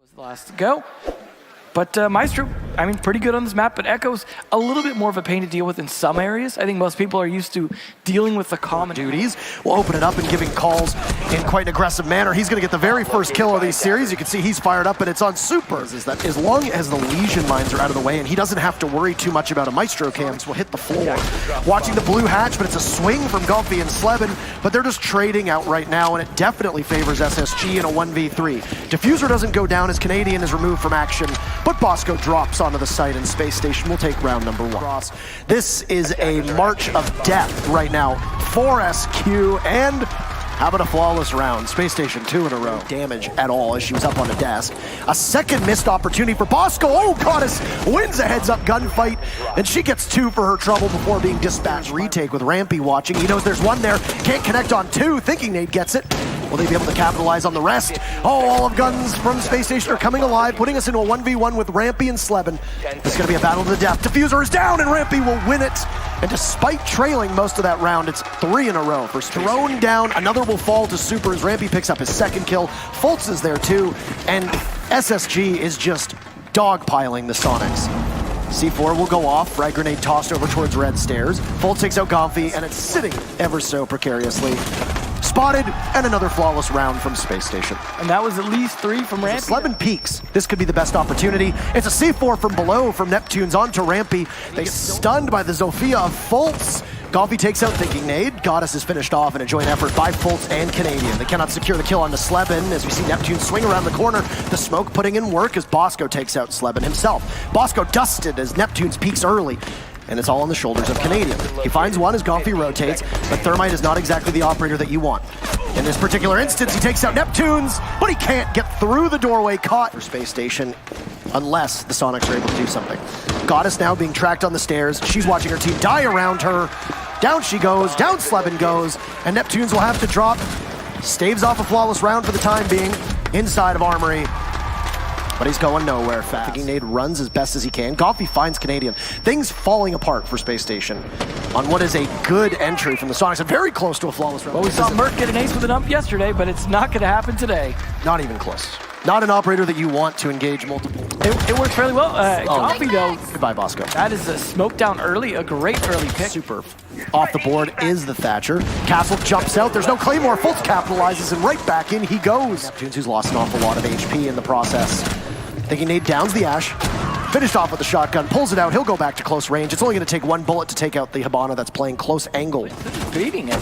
Was the last to go. But Maestro, I mean, pretty good on this map, but Echo's a little bit more of a pain to deal with in some areas. I think most people are used to dealing with the common duties. We'll open it up and giving calls in quite an aggressive manner. He's going to get the very first kill of these series. You can see he's fired up, and it's on Super. Is that as long as the Legion mines are out of the way and he doesn't have to worry too much about a Maestro cams, will hit the floor. Watching the blue hatch, but it's a swing from Golfi and Sleben, but they're just trading out right now, and it definitely favors SSG in a 1v3. Diffuser doesn't go down as Canadian is removed from action, but Bosco drops onto the site, and Space Station will take round number 1. This is a march of death right now for SQ, and how about a flawless round? Space Station 2 in a row. Damage at all as she was up on the desk. A second missed opportunity for Bosco. Oh, Goddess wins a heads-up gunfight, and she gets 2 for her trouble before being dispatched. Retake with Rampy watching. He knows there's one there. Can't connect on 2, thinking Nate gets it. Will they be able to capitalize on the rest? Oh, all of guns from Space Station are coming alive, putting us into a 1v1 with Rampy and Sleben. It's going to be a battle to the death. Diffuser is down, and Rampy will win it. And despite trailing most of that round, it's 3 in a row for Space. Thrown down, another will fall to Super as Rampy picks up his second kill. Fultz is there too, and SSG is just dogpiling the Soniqs. C4 will go off, frag grenade tossed over towards red stairs. Fultz takes out Golfi, and it's sitting ever so precariously. Spotted, and another flawless round from Space Station. And that was at least 3 from Rampy. Sleben peaks. This could be the best opportunity. It's a C4 from below from Neptunes onto Rampy. They get stunned by the Zofia of Fultz. Golfi takes out Thinking Nade. Goddess is finished off in a joint effort by Fultz and Canadian. They cannot secure the kill onto Sleben as we see Neptune swing around the corner. The smoke putting in work as Bosco takes out Sleben himself. Bosco dusted as Neptunes peaks early, and it's all on the shoulders of Canadian. He finds one as Golfi rotates, but Thermite is not exactly the operator that you want. In this particular instance, he takes out Neptunes, but he can't get through the doorway, caught for Space Station, unless the Soniqs are able to do something. Goddess now being tracked on the stairs. She's watching her team die around her. Down she goes, down Sleben goes, and Neptunes will have to drop. Staves off a flawless round for the time being, inside of Armory. But he's going nowhere fast. Thinking Nade runs as best as he can. Golfi finds Canadian. Things falling apart for Space Station on what is a good entry from the Soniqs, and very close to a flawless round. Well, we saw Merc get an ace with an ump yesterday, but it's not going to happen today. Not even close. Not an operator that you want to engage multiple. It works fairly well. Golfi, though. Goodbye, Bosco. That is a smoke down early, a great early pick. Super. Off the board is the Thatcher. Castle jumps out. There's no Claymore. Fultz capitalizes, and right back in he goes. Neptunes, who's lost an awful lot of HP in the process. Thinking Nade downs the Ash. Finished off with the shotgun, pulls it out. He'll go back to close range. It's only going to take 1 bullet to take out the Hibana that's playing close angle. Beating it.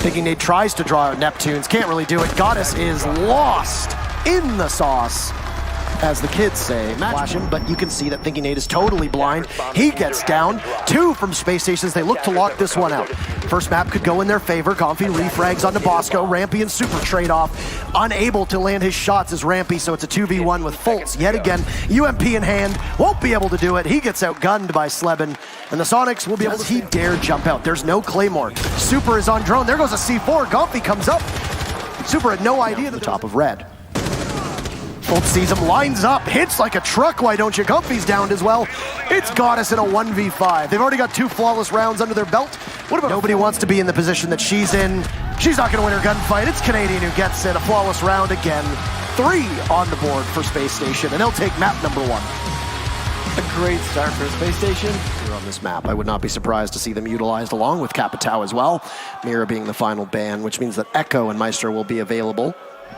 Thinking Nade tries to draw out Neptunes. Can't really do it. Goddess is lost in the sauce, as the kids say. Flash him, but you can see that Thinking Nade is totally blind. He gets down. 2 from Space Stations. They look to lock this one out. First map could go in their favor. Golfi refrags onto Bosco. Rampy and Super trade off. Unable to land his shots as Rampy, so it's a 2v1 with Fultz. Yet again, UMP in hand. Won't be able to do it. He gets outgunned by Sleben. And the Soniqs will be able to... He dare jump out. There's no Claymore. Super is on drone. There goes a C4. Golfi comes up. Super had no idea. The top of red. Fultz sees him, lines up, hits like a truck, why don't you? Golfi's downed as well. It's Goddess in a 1v5. They've already got 2 flawless rounds under their belt. What about... Nobody wants to be in the position that she's in. She's not going to win her gunfight. It's Canadian who gets it. A flawless round again. 3 on the board for Space Station, and they'll take map number 1. A great start for Space Station. On this map, I would not be surprised to see them utilized along with Capitao as well. Mira being the final ban, which means that Echo and Maestro will be available.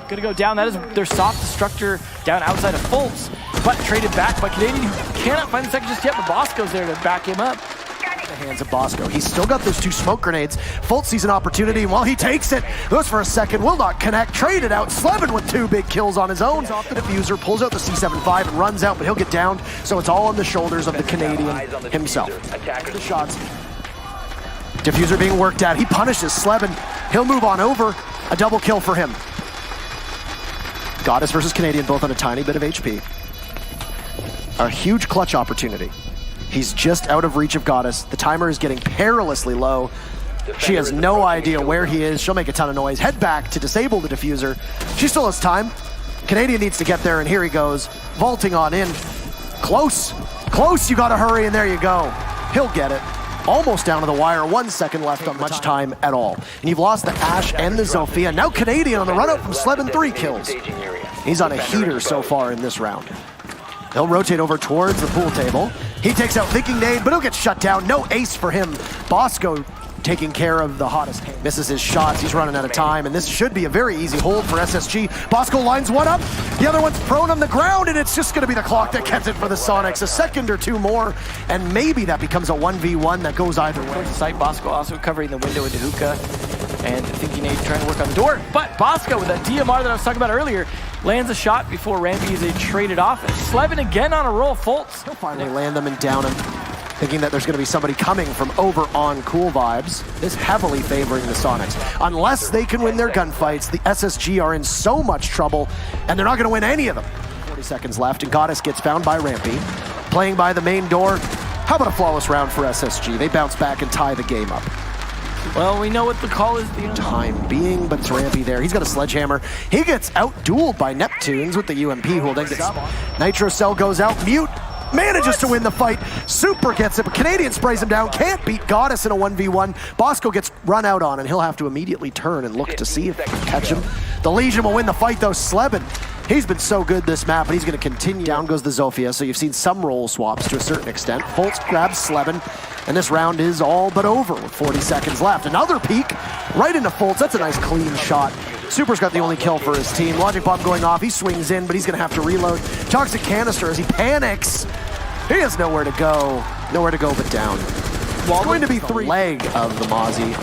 Gonna go down. That is their soft destructor down outside of Fultz, but traded back by Canadian, who cannot find the second just yet, but Bosco's there to back him up. The hands of Bosco. He's still got those 2 smoke grenades. Fultz sees an opportunity, and while he takes it, goes for a second, will not connect, traded out. Sleben with 2 big kills on his own. Off the diffuser, pulls out the C75 and runs out, but he'll get downed, so it's all on the shoulders of the Canadian himself. The shots. Diffuser being worked at. He punishes Sleben. He'll move on over. A double kill for him. Goddess versus Canadian, both on a tiny bit of HP. A huge clutch opportunity. He's just out of reach of Goddess. The timer is getting perilously low. She has no idea where he is. She'll make a ton of noise. Head back to disable the diffuser. She still has time. Canadian needs to get there, and here he goes. Vaulting on in. Close. Close, you gotta hurry, and there you go. He'll get it. Almost down to the wire, 1 second left on much time at all. And you've lost the Ash and the Zofia. Now Canadian on the run up from Sleben, 3 kills. He's on a heater so far in this round. He'll rotate over towards the pool table. He takes out Thinking Nade, but he'll get shut down. No ace for him. Bosco taking care of the hottest hand. Misses his shots, he's running out of time, and this should be a very easy hold for SSG. Bosco lines one up, the other one's prone on the ground, and it's just gonna be the clock that gets it for the Soniqs. A second or two more, and maybe that becomes a 1v1 that goes either way. Sight, Bosco also covering the window into Hookah, and Thinking Nade trying to work on the door, but Bosco with that DMR that I was talking about earlier, lands a shot before Rampy is traded off, and Slevin again on a roll. Fultz. He'll finally land them and down him. Thinking that there's going to be somebody coming from over on Cool Vibes. This heavily favoring the Soniqs. Unless they can win their gunfights, the SSG are in so much trouble, and they're not going to win any of them. 40 seconds left, and Goddess gets found by Rampy. Playing by the main door. How about a flawless round for SSG? They bounce back and tie the game up. Well, we know what the call is. Time being, but it's Rampy there. He's got a sledgehammer. He gets out-dueled by Neptunes with the UMP holding it up. Nitro Cell goes out, Mute manages to win the fight. Super gets it, but Canadian sprays him down. Can't beat Goddess in a 1v1. Bosco gets run out on, and he'll have to immediately turn and look to see if they can catch him. The Legion will win the fight, though. Slevin, he's been so good this map, and he's going to continue. Down goes the Zofia, so you've seen some role swaps to a certain extent. Fultz grabs Slevin, and this round is all but over with 40 seconds left. Another peek right into Fultz. That's a nice clean shot. Super's got the only kill for his team. Logic Bomb going off. He swings in, but he's going to have to reload. Toxic Canister as he panics. He has nowhere to go. Nowhere to go but down. It's going to be three. Leg of the Mozzie.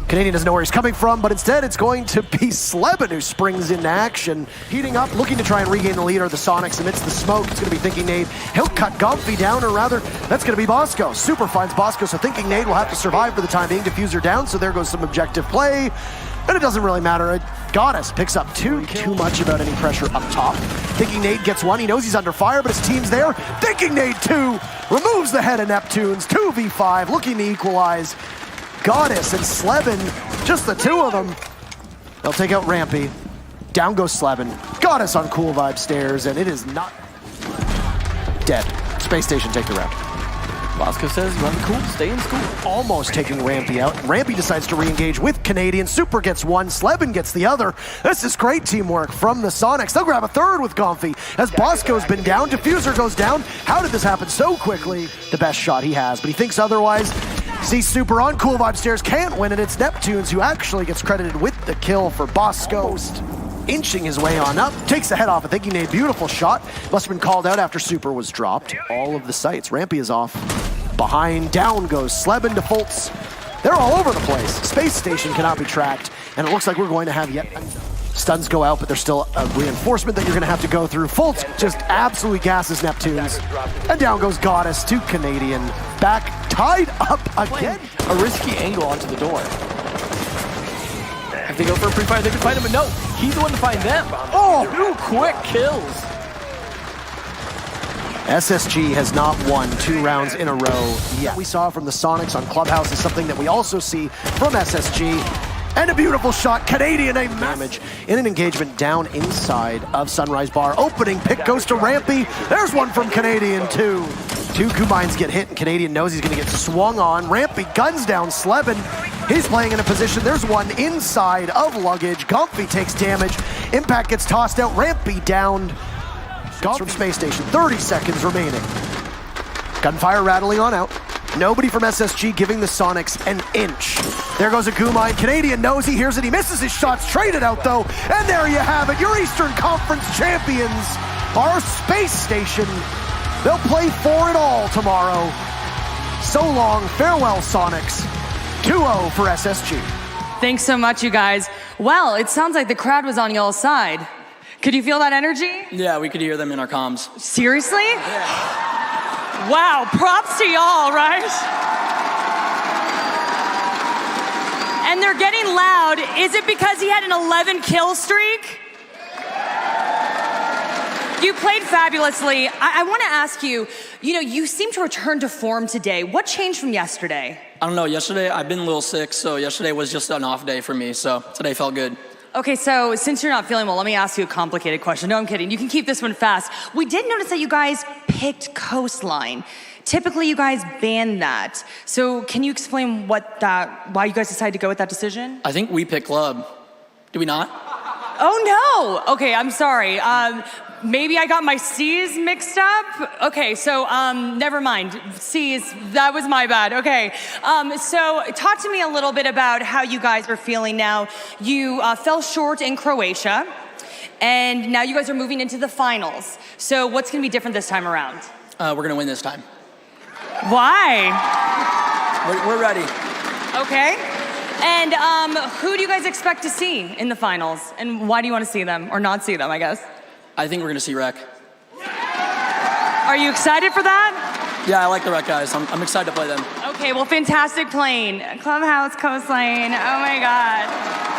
Canadian doesn't know where he's coming from, but instead it's going to be Slevin who springs into action. Heating up, looking to try and regain the lead are the Soniqs amidst the smoke. It's going to be Thinking Nade. He'll cut Gomfy down, or rather, that's going to be Bosco. Super finds Bosco, so Thinking Nade will have to survive for the time being. Diffuser down, so there goes some objective play. And it doesn't really matter. Goddess picks up two. Too much about any pressure up top. Thinking Nade gets one. He knows he's under fire, but his team's there. Thinking Nade 2 removes the head of Neptunes. 2v5, looking to equalize. Goddess and Slevin, just the two of them. They'll take out Rampy. Down goes Slevin. Goddess on Cool Vibe stairs, and it is not dead. Space Station take the round. Bosco says, run cool, stay in school. Almost taking Rampy out. Rampy decides to re-engage with Canadian. Super gets one, Slevin gets the other. This is great teamwork from the Soniqs. They'll grab a third with Gomfy. As Bosco's been down, Diffuser goes down. How did this happen so quickly? The best shot he has, but he thinks otherwise. Sees Super on Cool Vibe stairs, can't win it. It's Neptunes who actually gets credited with the kill for Bosco. Almost inching his way on up, takes the head off of Thinking Nade. Beautiful shot. Must have been called out after Super was dropped. All of the sights. Rampy is off. Behind, down goes Slevin to Fultz. They're all over the place. Space Station cannot be tracked, and it looks like we're going to have yet. Stuns go out, but there's still a reinforcement that you're going to have to go through. Fultz just absolutely gasses Neptunes. And down goes Goddess to Canadian. Back, tied up again. A risky angle onto the door. If they go for a pre-fire, they can find him, but no, he's the one to find them. Oh, 2 quick kills. SSG has not won 2 rounds in a row yet. We saw from the Soniqs on Clubhouse is something that we also see from SSG. And a beautiful shot, Canadian, a damage in an engagement down inside of Sunrise Bar. Opening pick goes to Rampy. There's one from Canadian too. 2 Kumines get hit, and Canadian knows he's gonna get swung on. Rampy guns down Slevin. He's playing in a position, there's one inside of Luggage. Gomfy takes damage. Impact gets tossed out, Rampy downed. From Space Station, 30 seconds remaining. Gunfire rattling on out. Nobody from SSG giving the Soniqs an inch. There goes a Kumine. Canadian knows, he hears it, he misses his shots. Traded out though, and there you have it. Your Eastern Conference champions are Space Station. They'll play for it all tomorrow. So long, farewell Soniqs. 2-0 for SSG. Thanks so much, you guys. Well, it sounds like the crowd was on y'all's side. Could you feel that energy? Yeah, we could hear them in our comms. Seriously? Yeah. Wow, props to y'all, right? And they're getting loud. Is it because he had an 11 kill streak? You played fabulously. I want to ask you, you seem to return to form today. What changed from yesterday? I don't know, yesterday I've been a little sick, so yesterday was just an off day for me, so today felt good. Okay, so since you're not feeling well, let me ask you a complicated question. No, I'm kidding. You can keep this one fast. We did notice that you guys picked Coastline. Typically, you guys ban that. So can you explain why you guys decided to go with that decision? I think we picked Club. Did we not? Oh no! Okay, I'm sorry. Maybe I got my C's mixed up. Okay, so never mind. C's, that was my bad. Okay, so talk to me a little bit about how you guys are feeling now. You fell short in Croatia, and now you guys are moving into the finals. So what's going to be different this time around? We're going to win this time. Why? We're ready. Okay. And who do you guys expect to see in the finals? And why do you want to see them, or not see them, I guess? I think we're going to see Rec. Are you excited for that? Yeah, I like the Rec guys. I'm excited to play them. Okay, well, fantastic playing. Clubhouse Coastline. Oh my God.